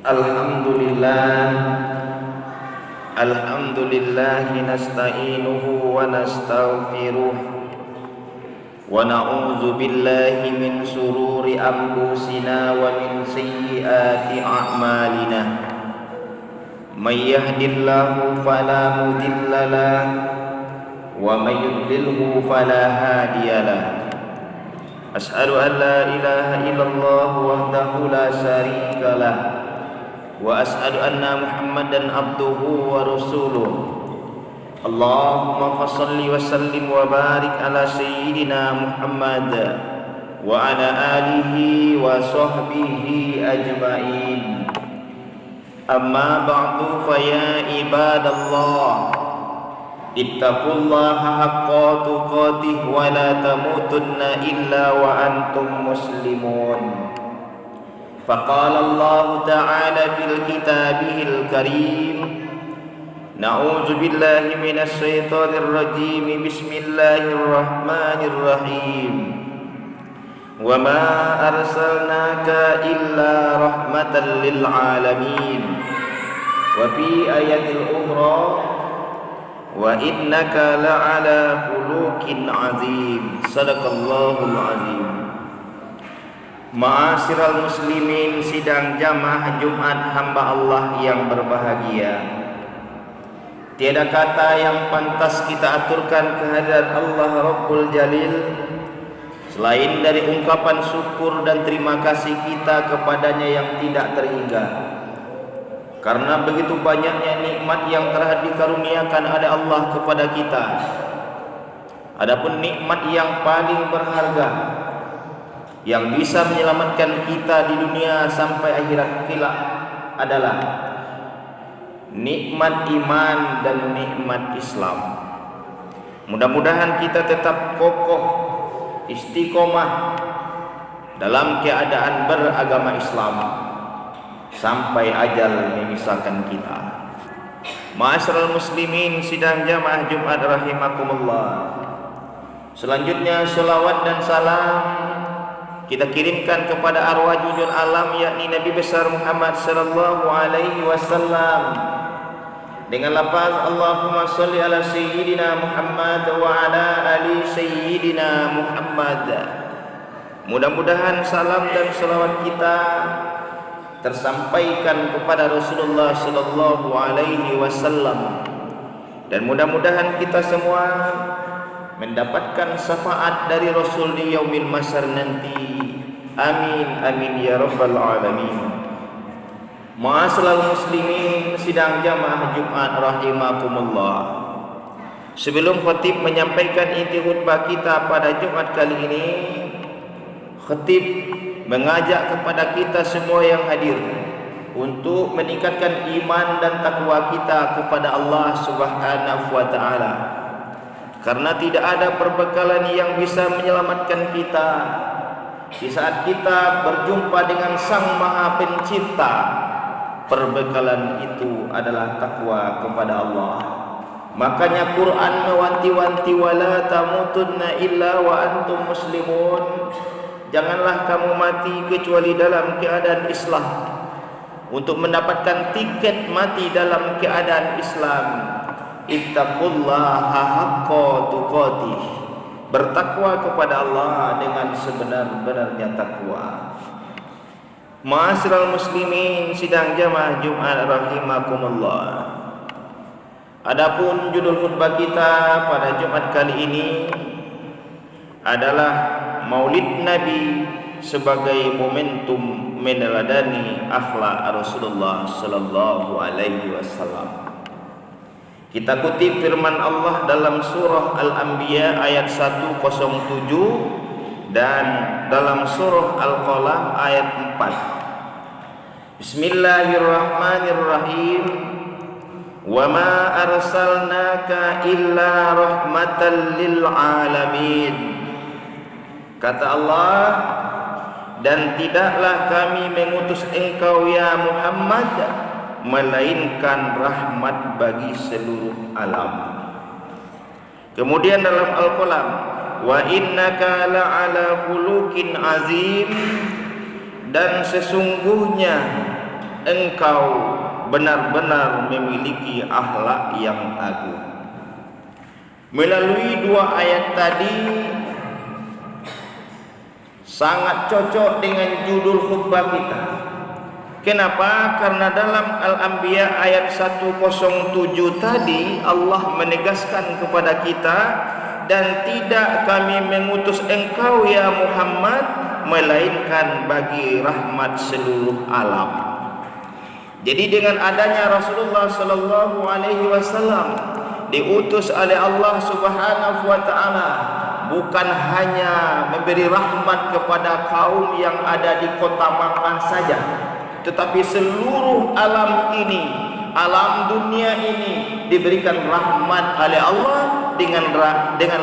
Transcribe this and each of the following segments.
Alhamdulillah nasta'inuhu wa nastaghfiruh wa na'udzu billahi min sururi anfusina wa min sayyiati a'malina. May yahdihillahu fala mudilla lahu wa may yudlilhu fala hadiya lahu. Asyhadu an la ilaha illallah wahdahu la syarika lahu wa asyhadu anna Muhammadan abduhu wa rasuluh. Allahumma fassalli wa sallim wa barik ala sayyidina Muhammad wa ala alihi wa sahbihi ajma'in. Amma ba'du, fa ya ibadallah, ittaqullaha haqqa tuqatih wa la tamutunna illa wa antum muslimun. فقال الله تعالى في كتابه الكريم: نعوذ بالله من الشيطان الرجيم بسم الله الرحمن الرحيم وما أرسلناك إلا رحمة للعالمين. وفي آية أخرى: وإنك لعلى خلق عظيم. صدق الله العظيم. Ma'asyiral muslimin, sidang jamaah Jumat hamba Allah yang berbahagia, tiada kata yang pantas kita aturkan kehadiran Allah Rabbul Jalil selain dari ungkapan syukur dan terima kasih kita kepadanya yang tidak terhingga, karena begitu banyaknya nikmat yang telah dikaruniakan oleh Allah kepada kita. Adapun nikmat yang paling berharga yang bisa menyelamatkan kita di dunia sampai akhirat kelak adalah nikmat iman dan nikmat Islam. Mudah-mudahan kita tetap kokoh istiqomah dalam keadaan beragama Islam sampai ajal memisahkan kita. Ma'asyiral muslimin, sidang jamaah Jumat rahimakumullah. Selanjutnya selawat dan salam kita kirimkan kepada arwah junjun alam, yakni Nabi besar Muhammad sallallahu alaihi wasallam, dengan lafaz Allahumma shalli ala sayyidina Muhammad wa ala ali sayyidina Muhammad. Mudah-mudahan salam dan salawat kita tersampaikan kepada Rasulullah sallallahu alaihi wasallam, dan mudah-mudahan kita semua mendapatkan syafaat dari Rasul di yaumil mahsyar nanti. Amin amin ya rabbal alamin. Ma'asyiral muslimin, sidang jamaah Jumat rahimakumullah. Sebelum khatib menyampaikan inti khutbah kita pada Jumat kali ini, khatib mengajak kepada kita semua yang hadir untuk meningkatkan iman dan takwa kita kepada Allah Subhanahu wa taala. Karena tidak ada perbekalan yang bisa menyelamatkan kita di saat kita berjumpa dengan Sang Maha Pencipta. Perbekalan itu adalah takwa kepada Allah. Makanya Quran mewanti-wanti, wala tamutunna illa wa antum muslimun. Janganlah kamu mati kecuali dalam keadaan Islam. Untuk mendapatkan tiket mati dalam keadaan Islam, ittaqullaha haqqa tuqatih, bertakwa kepada Allah dengan sebenar-benarnya takwa. Ma'asyiral muslimin, sidang jamaah Jumat rahimakumullah. Adapun judul khutbah kita pada Jumat kali ini adalah Maulid Nabi sebagai momentum meneladani akhlak Rasulullah sallallahu alaihi wasallam. Kita kutip firman Allah dalam surah Al-Anbiya ayat 107 dan dalam surah Al-Qalam ayat 4. Bismillahirrahmanirrahim. Wa ma arsalnaka illa rahmatan lil alamin. Kata Allah, dan tidaklah kami mengutus engkau ya Muhammad melainkan rahmat bagi seluruh alam. Kemudian dalam Al-Qalam, wa innaka la'ala khuluqin azim, dan sesungguhnya engkau benar-benar memiliki akhlak yang agung. Melalui dua ayat tadi sangat cocok dengan judul khutbah kita. Kenapa? Karena dalam Al-Anbiya ayat 107 tadi Allah menegaskan kepada kita, dan tidak kami mengutus engkau ya Muhammad melainkan bagi rahmat seluruh alam. Jadi dengan adanya Rasulullah sallallahu alaihi wasallam diutus oleh Allah Subhanahu wa taala, bukan hanya memberi rahmat kepada kaum yang ada di kota Makkah saja, tetapi seluruh alam ini, alam dunia ini diberikan rahmat oleh Allah dengan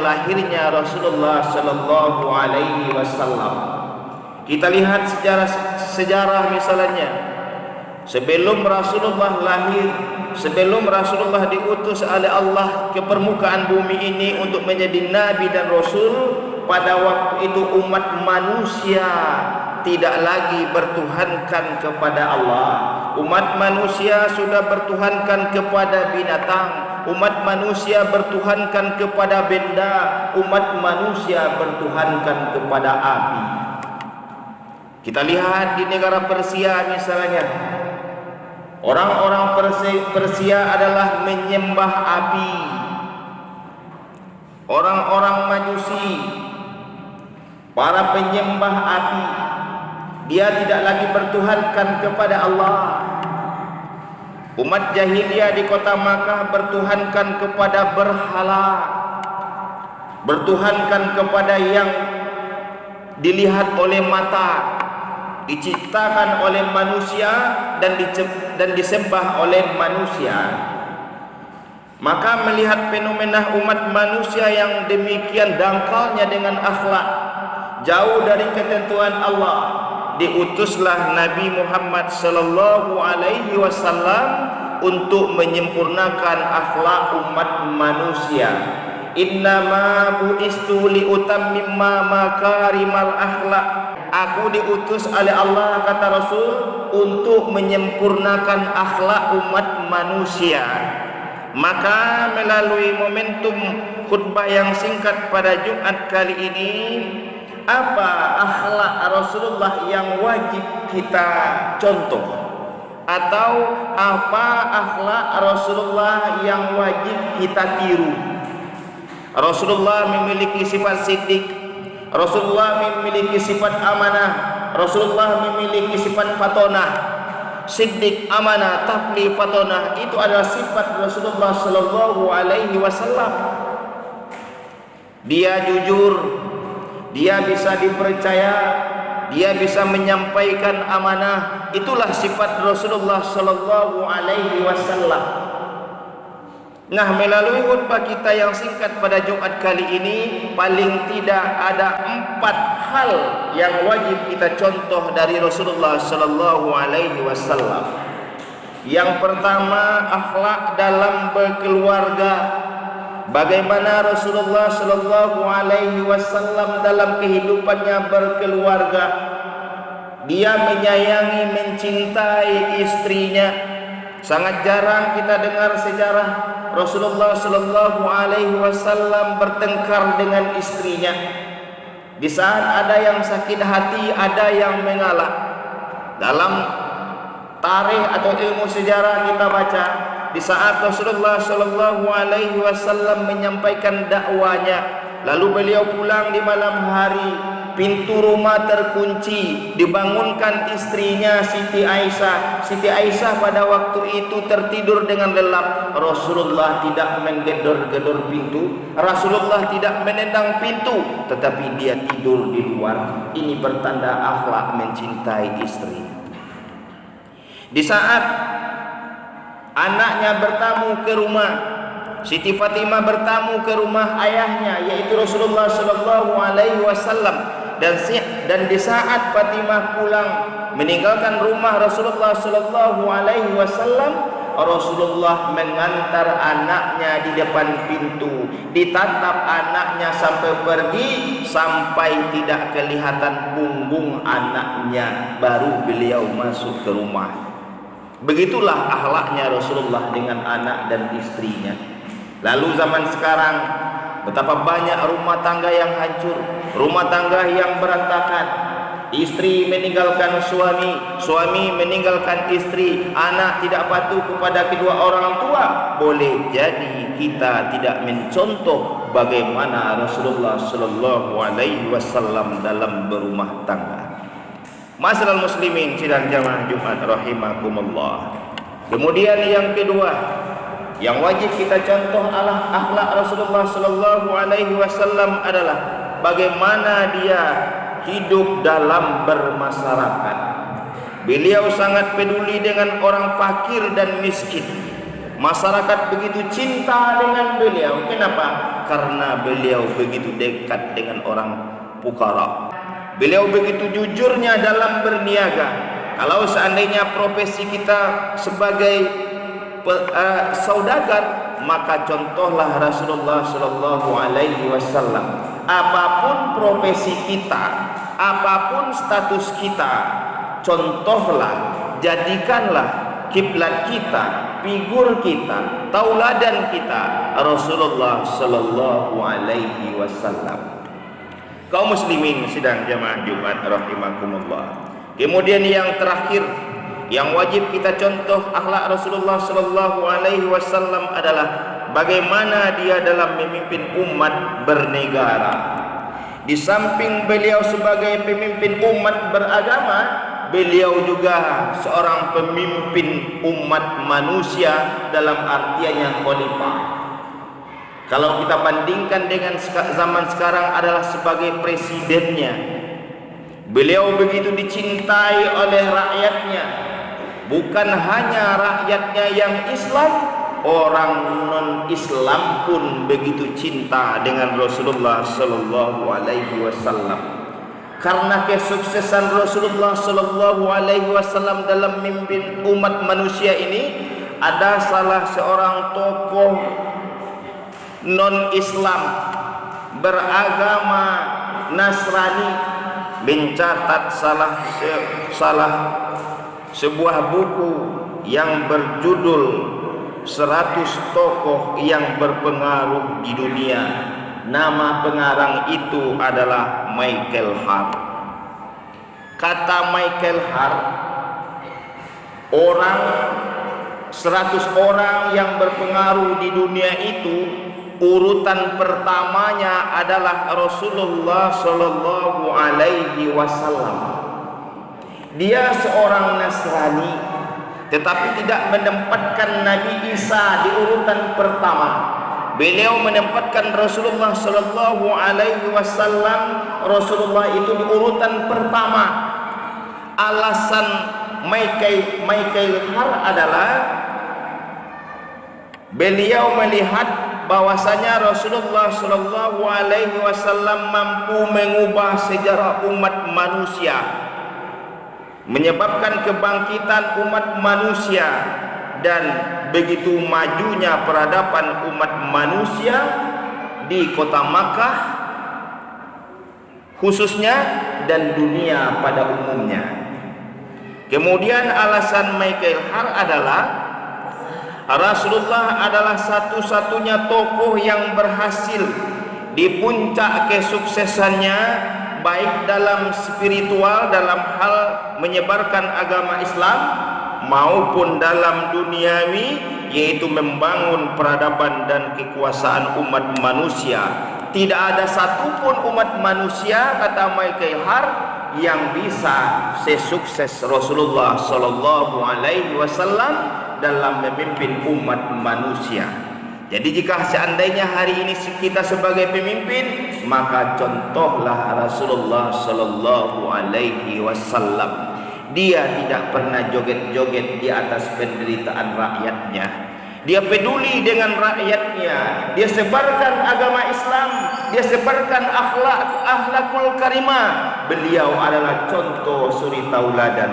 lahirnya Rasulullah sallallahu alaihi wasallam. Kita lihat sejarah misalnya, sebelum Rasulullah lahir, sebelum Rasulullah diutus oleh Allah ke permukaan bumi ini untuk menjadi nabi dan rasul, pada waktu itu umat manusia tidak lagi bertuhankan kepada Allah. Umat manusia sudah bertuhankan kepada binatang, umat manusia bertuhankan kepada benda, umat manusia bertuhankan kepada api. Kita lihat di negara Persia misalnya, orang-orang Persia adalah menyembah api. Orang-orang Majusi, para penyembah api, dia tidak lagi bertuhankan kepada Allah. Umat jahiliyah di kota Makkah bertuhankan kepada berhala, bertuhankan kepada yang dilihat oleh mata, diciptakan oleh manusia dan disembah oleh manusia. Maka melihat fenomena umat manusia yang demikian dangkalnya dengan akhlak jauh dari ketentuan Allah, diutuslah Nabi Muhammad sallallahu alaihi wasallam untuk menyempurnakan akhlak umat manusia. Innama bu'istu liutammima makarimal akhlak. Aku diutus oleh Allah, kata Rasul, untuk menyempurnakan akhlak umat manusia. Maka melalui momentum khutbah yang singkat pada Jumat kali ini, apa akhlak Rasulullah yang wajib kita contoh? Atau apa akhlak Rasulullah yang wajib kita tiru? Rasulullah memiliki sifat siddiq, Rasulullah memiliki sifat amanah, Rasulullah memiliki sifat fatonah. Siddiq, amanah, tafli, fatonah itu adalah sifat Rasulullah sallallahu alaihi wasallam. Dia jujur, dia bisa dipercaya, dia bisa menyampaikan amanah. Itulah sifat Rasulullah sallallahu alaihi wasallam. Nah, melalui khutbah kita yang singkat pada Jumat kali ini, paling tidak ada 4 hal yang wajib kita contoh dari Rasulullah sallallahu alaihi wasallam. Yang pertama, akhlak dalam berkeluarga. Bagaimana Rasulullah sallallahu alaihi wasallam dalam kehidupannya berkeluarga. Dia menyayangi, mencintai istrinya. Sangat jarang kita dengar sejarah Rasulullah sallallahu alaihi wasallam bertengkar dengan istrinya. Di saat ada yang sakit hati, ada yang mengalah. Dalam tarikh atau ilmu sejarah kita baca, di saat Rasulullah sallallahu alaihi wasallam menyampaikan dakwanya, lalu beliau pulang di malam hari, pintu rumah terkunci, dibangunkan istrinya Siti Aisyah. Siti Aisyah pada waktu itu tertidur dengan lelap. Rasulullah tidak menggedor-gedor pintu, Rasulullah tidak menendang pintu, tetapi dia tidur di luar. Ini bertanda akhlak mencintai istri. Di saat anaknya bertamu ke rumah, Siti Fatimah bertamu ke rumah ayahnya, yaitu Rasulullah sallallahu alaihi wasallam. Dan di saat Fatimah pulang meninggalkan rumah Rasulullah sallallahu alaihi wasallam, Rasulullah mengantar anaknya di depan pintu, ditatap anaknya sampai pergi, sampai tidak kelihatan punggung anaknya, baru beliau masuk ke rumah. Begitulah akhlaknya Rasulullah dengan anak dan istrinya. Lalu zaman sekarang, betapa banyak rumah tangga yang hancur, rumah tangga yang berantakan. Istri meninggalkan suami, suami meninggalkan istri, anak tidak patuh kepada kedua orang tua. Boleh jadi kita tidak mencontoh bagaimana Rasulullah sallallahu alaihi wasallam dalam berumah tangga. Masyaallah muslimin sidang jamaah Jumat rahimakumullah. Kemudian yang kedua, yang wajib kita contoh akhlak Rasulullah sallallahu alaihi wasallam adalah bagaimana dia hidup dalam bermasyarakat. Beliau sangat peduli dengan orang fakir dan miskin. Masyarakat begitu cinta dengan beliau. Kenapa? Karena beliau begitu dekat dengan orang fukara. Beliau begitu jujurnya dalam berniaga. Kalau seandainya profesi kita sebagai saudagar, maka contohlah Rasulullah sallallahu alaihi wasallam. Apapun profesi kita, apapun status kita, contohlah, jadikanlah kiblat kita, figur kita, tauladan kita Rasulullah sallallahu alaihi wasallam. Kaum muslimin sidang jamaah Jumat rahimakumullah. Kemudian yang terakhir, yang wajib kita contoh akhlak Rasulullah sallallahu alaihi wasallam adalah bagaimana dia dalam memimpin umat bernegara. Di samping beliau sebagai pemimpin umat beragama, beliau juga seorang pemimpin umat manusia dalam artiannya khalifah. Kalau kita bandingkan dengan zaman sekarang adalah sebagai presidennya. Beliau begitu dicintai oleh rakyatnya. Bukan hanya rakyatnya yang Islam, orang non-Islam pun begitu cinta dengan Rasulullah sallallahu alaihi wasallam. Karena kesuksesan Rasulullah sallallahu alaihi wasallam dalam memimpin umat manusia ini, ada salah seorang tokoh non-Islam beragama Nasrani mencatat sebuah buku yang berjudul 100 tokoh yang berpengaruh di dunia. Nama pengarang itu adalah Michael Hart. Kata Michael Hart, 100 orang yang berpengaruh di dunia itu, urutan pertamanya adalah Rasulullah sallallahu alaihi wasallam. Dia seorang Nasrani, tetapi tidak menempatkan Nabi Isa di urutan pertama. Beliau menempatkan Rasulullah sallallahu alaihi wasallam, Rasulullah itu di urutan pertama. Alasan Michael Hart adalah beliau melihat bahwasanya Rasulullah sallallahu alaihi wasallam mampu mengubah sejarah umat manusia, menyebabkan kebangkitan umat manusia, dan begitu majunya peradaban umat manusia di kota Makkah khususnya dan dunia pada umumnya. Kemudian alasan Michael Hart adalah Rasulullah adalah satu-satunya tokoh yang berhasil di puncak kesuksesannya, baik dalam spiritual, dalam hal menyebarkan agama Islam, maupun dalam duniawi, yaitu membangun peradaban dan kekuasaan umat manusia. Tidak ada satupun umat manusia, kata Michael Hart, yang bisa sesukses Rasulullah sallallahu alaihi wasallam dalam memimpin umat manusia. Jadi jika seandainya hari ini kita sebagai pemimpin, maka contohlah Rasulullah sallallahu alaihi wasallam. Dia tidak pernah joget-joget di atas penderitaan rakyatnya. Dia peduli dengan rakyatnya. Dia sebarkan agama Islam, dia sebarkan akhlakul karimah. Beliau adalah contoh suri tauladan.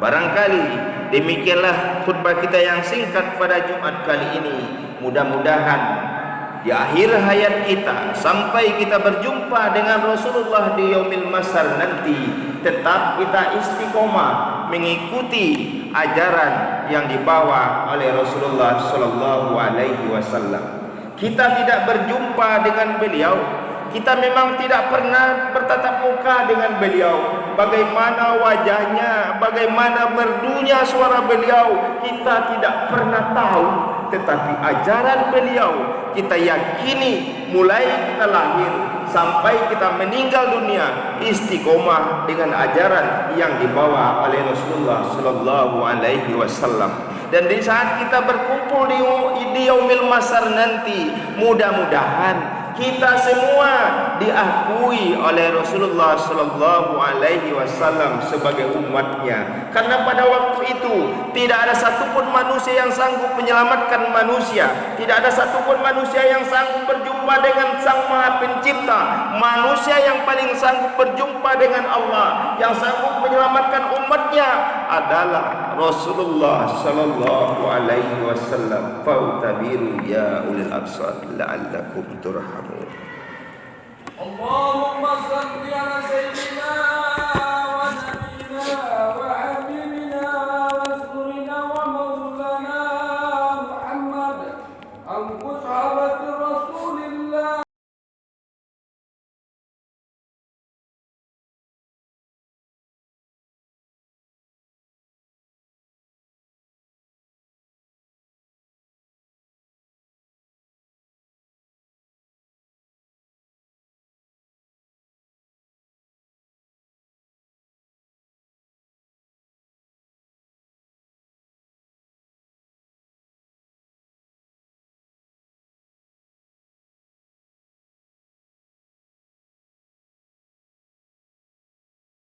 Barangkali demikianlah khutbah kita yang singkat pada Jumat kali ini. Mudah-mudahan di akhir hayat kita, sampai kita berjumpa dengan Rasulullah di yaumil masar nanti, tetap kita istiqomah mengikuti ajaran yang dibawa oleh Rasulullah sallallahu alaihi wasallam. Kita tidak berjumpa dengan beliau, kita memang tidak pernah bertatap muka dengan beliau. Bagaimana wajahnya, bagaimana merdunya suara beliau, kita tidak pernah tahu. Tetapi ajaran beliau kita yakini mulai kita lahir sampai kita meninggal dunia istiqomah dengan ajaran yang dibawa oleh Rasulullah sallallahu alaihi wasallam. Dan di saat kita berkumpul di yaumil masar nanti, mudah-mudahan kita semua diakui oleh Rasulullah sallallahu alaihi wasallam sebagai umatnya. Karena pada waktu itu tidak ada satupun manusia yang sanggup menyelamatkan manusia, tidak ada satupun manusia yang sanggup berjumpa dengan Sang Maha Pencipta. Manusia yang paling sanggup berjumpa dengan Allah, yang sanggup menyelamatkan umatnya adalah Rasulullah sallallahu alaihi wasallam. Fautabiru ya ulil absar la'allakum turhamun. Allahumma salli ala sayyidina